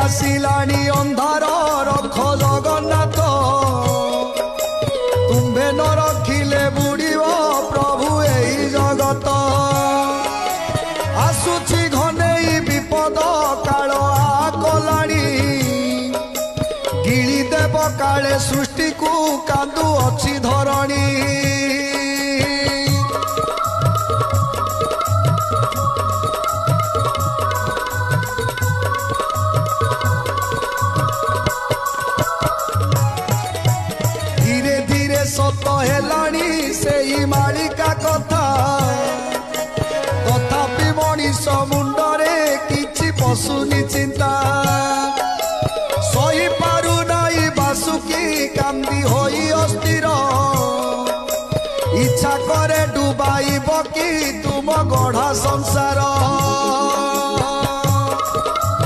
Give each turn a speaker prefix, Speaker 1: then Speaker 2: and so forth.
Speaker 1: ଆସିଲାଣି ଅନ୍ଧାର ରଖ ଜଗନ୍ନାଥ ତୁମ୍ଭେ ନ ରଖିଲେ ବୁଡ଼ିବ ପ୍ରଭୁ ଏହି ଜଗତ ଆସୁଛି ଘନେଇ ବିପଦ କାଳ କଲାଣି ଗିଳି ଦେବ କାଳେ ସୃଷ୍ଟିକୁ କାନ୍ଦୁ ଅଛି ଧରଣୀ सत हेलाणी से मालिका कथा तथापि मनीष मुंडरे किछि पशुनी चिंता सही पारु नाई बासुकी कांदी होई अस्थिर इच्छा करे डुबाइब कि तुम गढ़ा संसार।